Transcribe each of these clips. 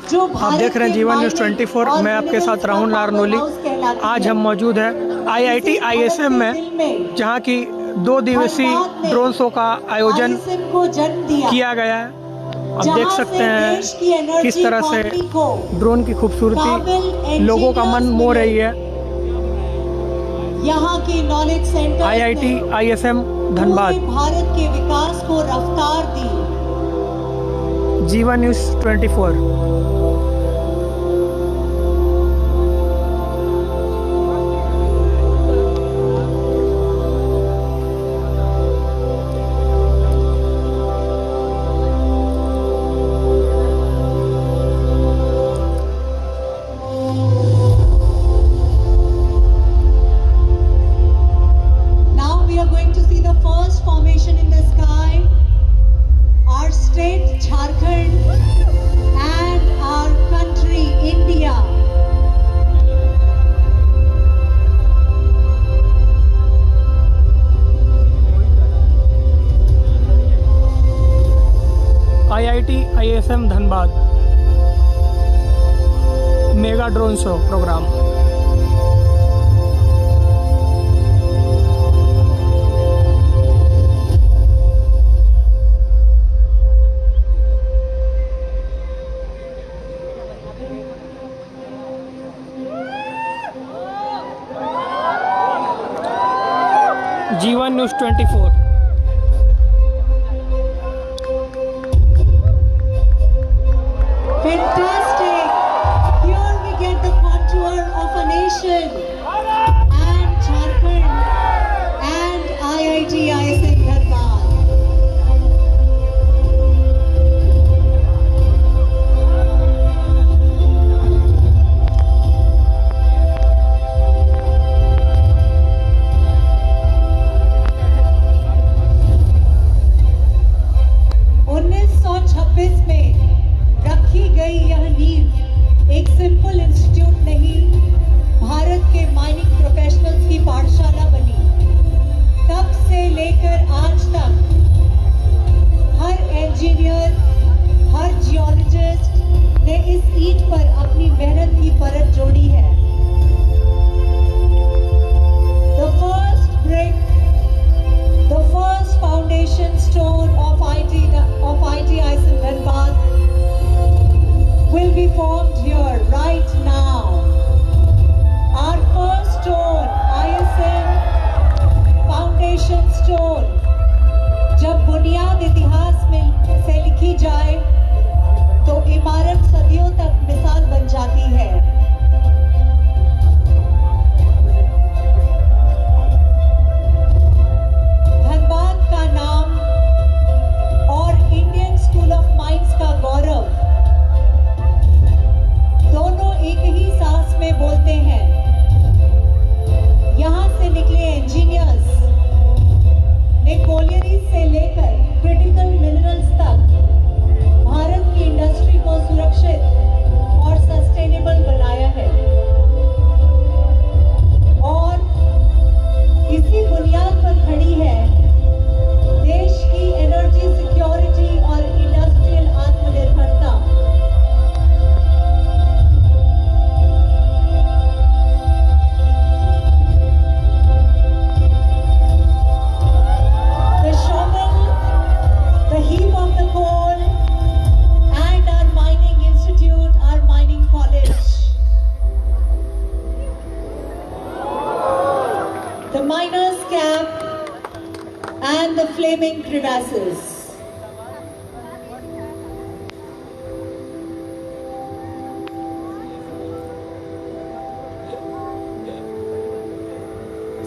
आप देख रहे हैं जीवन न्यूज़ 24। मैं आपके साथ राहुल नारनोली। आज हम मौजूद हैं IIT ISM में, जहां की 2 दिवसीय ड्रोन शो का आयोजन किया गया है। आप देख सकते हैं किस तरह से ड्रोन की खूबसूरती लोगों का मन मोह रही है। यहाँ के knowledge centre IIT ISM Dhanbad, Bharat के विकास को रफ्तार दी। Jeevan news 24। IIT ISM Dhanbad mega drone show programme. Jeevan news 24। Fantastic! Here we get the contour of a nation and Jharkhand and IIT ISM Dhanbad. में रखी गई यह नींव एक सिंपल इंस्टीट्यूट नहीं, भारत के माइनिंग प्रोफेशनल्स की पाठशाला बनी। तब से लेकर आज तक हर इंजीनियर, हर जियोलॉजिस्ट ने इस ईंट पर अपनी मेहनत की परत जोड़ी है। The first brick, the first foundation stone of IIT ISM Dhanbad will be formed here right now. Our first stone, ISM foundation stone, जब बुनियाद इतिहास में से लिखी जाए तो इमारत सदियों तक मिसाल बन जाती है। धनबाद का नाम और इंडियन स्कूल ऑफ माइंस का गौरव दोनों एक ही सांस में बोलते हैं। यहाँ से निकले इंजीनियर्स ने कोलियरीज से लेकर क्रिटिकल मिनरल्स तक भारत की इंडस्ट्री को सुरक्षित और सस्टेनेबल बनाया है, और इसी बुनियाद पर खड़ी है देश की एनर्जी सिक्योरिटी और इंडस्ट्रियल आत्मनिर्भरता। The shovel, the heap of the coal, and our mining institute, our mining college. The miner's cap and the flaming crevasses.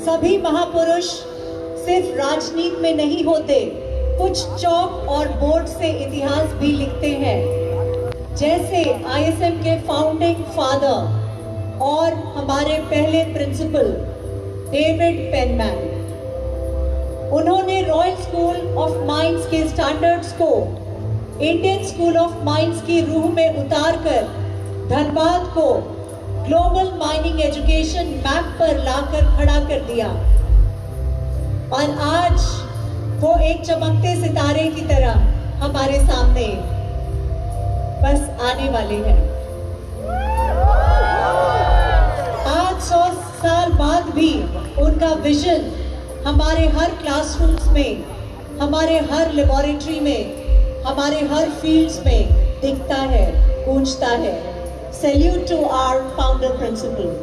सभी महापुरुष सिर्फ राजनीति में नहीं होते, कुछ चौक और बोर्ड से इतिहास भी लिखते हैं। जैसे ISM के फाउंडिंग फादर और हमारे पहले प्रिंसिपल डेविड पेनमैन, उन्होंने रॉयल स्कूल ऑफ माइंस के स्टैंडर्ड्स को इंडियन स्कूल ऑफ माइंस की रूह में उतारकर धनबाद को ग्लोबल माइनिंग एजुकेशन मैप पर लाकर खड़ा कर दिया, और आज वो एक चमकते सितारे की तरह हमारे सामने बस आने वाले हैं। आज 100 साल बाद भी उनका विजन हमारे हर क्लासरूम्स में, हमारे हर लेबोरेटरी में, हमारे हर फील्ड्स में दिखता है, गूंजता है। Salute to our founder principal.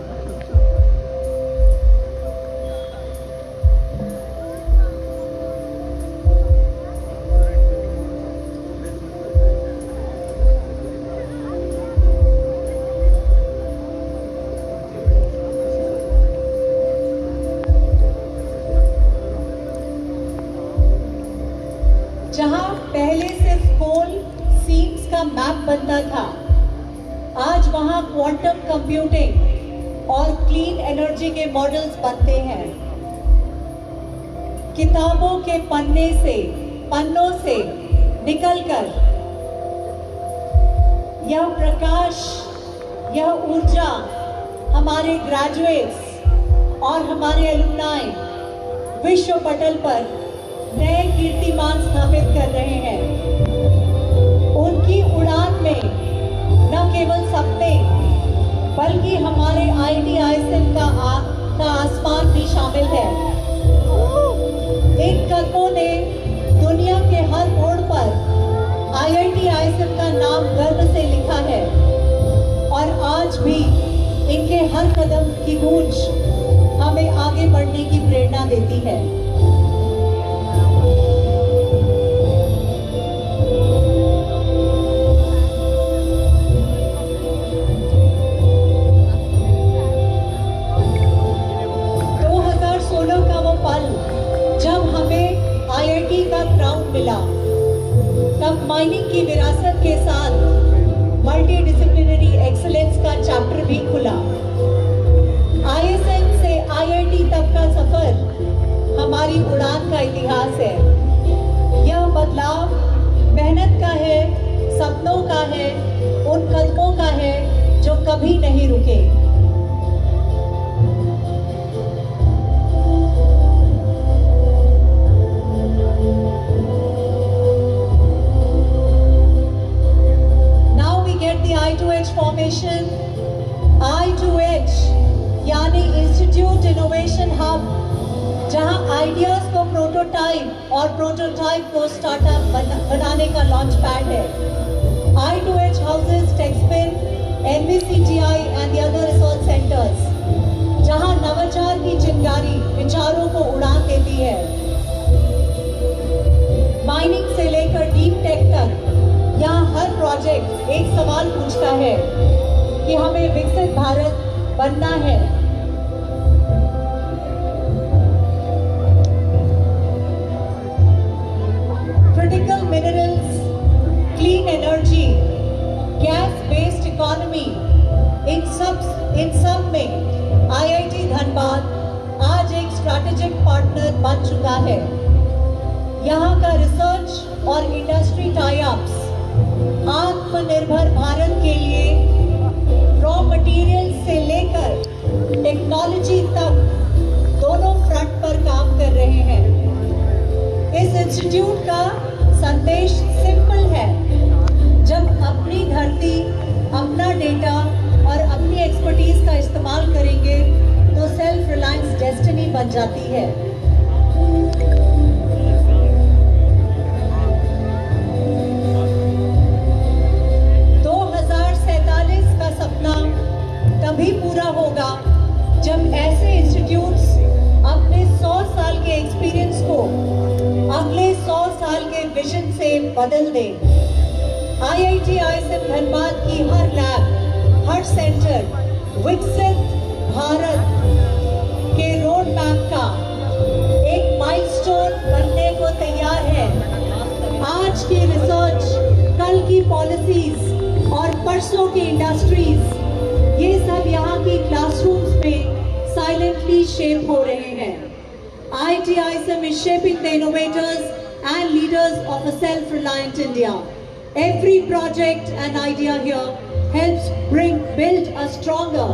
जहां पहले सिर्फ कोल सीम्स का मैप बनता था, आज वहां क्वांटम कंप्यूटिंग और क्लीन एनर्जी के मॉडल्स बनते हैं। किताबों के पन्नों से निकलकर यह प्रकाश, यह ऊर्जा हमारे ग्रेजुएट्स और हमारे एलुमनाई विश्व पटल पर नए कीर्तिमान स्थापित कर रहे हैं। उनकी उड़ान में न केवल सपने बल्कि हमारे IIT-ISM का आसमान भी शामिल है। इन कदमों ने दुनिया के हर मोड़ पर IIT-ISM का नाम गर्व से लिखा है और आज भी इनके हर कदम की गूंज हमें आगे बढ़ने की प्रेरणा देती है। तब माइनिंग की विरासत के साथ मल्टी डिसिप्लिनरी एक्सीलेंस का चैप्टर भी खुला। ISM से IIT तक का सफर हमारी उड़ान का इतिहास है। यह बदलाव मेहनत का है, सपनों का है, उन कदमों का है जो कभी नहीं रुके। I2H formation. I2H यानी इंस्टीट्यूट इनोवेशन हब, जहां आइडियाज को प्रोटोटाइप और प्रोटोटाइप को स्टार्टअप बनाने का लॉन्च पैड है। I2H houses Texmin, NVCTI and the other research centres, जहां नवाचार की चिंगारी विचारों को उड़ान देती है। माइनिंग से लेकर डीप टेक तक यहाँ हर प्रोजेक्ट एक सवाल पूछता है कि हमें विकसित भारत बनना है। Critical minerals, clean energy, gas based economy, इन सब में IIT धनबाद आज एक स्ट्रैटेजिक पार्टनर बन चुका है। यहाँ का रिसर्च और इंडस्ट्री टाई अप्स आत्मनिर्भर भारत के लिए रॉ मटेरियल से लेकर टेक्नोलॉजी तक दोनों फ्रंट पर काम कर रहे हैं। इस इंस्टीट्यूट का संदेश सिंपल है, जब अपनी धरती, अपना डेटा और अपनी एक्सपर्टीज का इस्तेमाल करेंगे तो सेल्फ रिलायंस डेस्टिनी बन जाती है। तभी पूरा होगा जब ऐसे इंस्टीट्यूट्स अपने 100 साल के एक्सपीरियंस को अगले 100 साल के विजन से बदल दें। IIT-ISM धनबाद की हर लैब, हर सेंटर विकसित भारत के रोड मैप का एक माइलस्टोन बनने को तैयार है। आज की रिसर्च, कल की पॉलिसीज और परसों की इंडस्ट्रीज, ये सब यहाँ की क्लासरूम्स में साइलेंटली शेप हो रहे हैं। IIT-ISM is shaping the innovators and leaders of a self-reliant India. Every project and idea here helps build a stronger,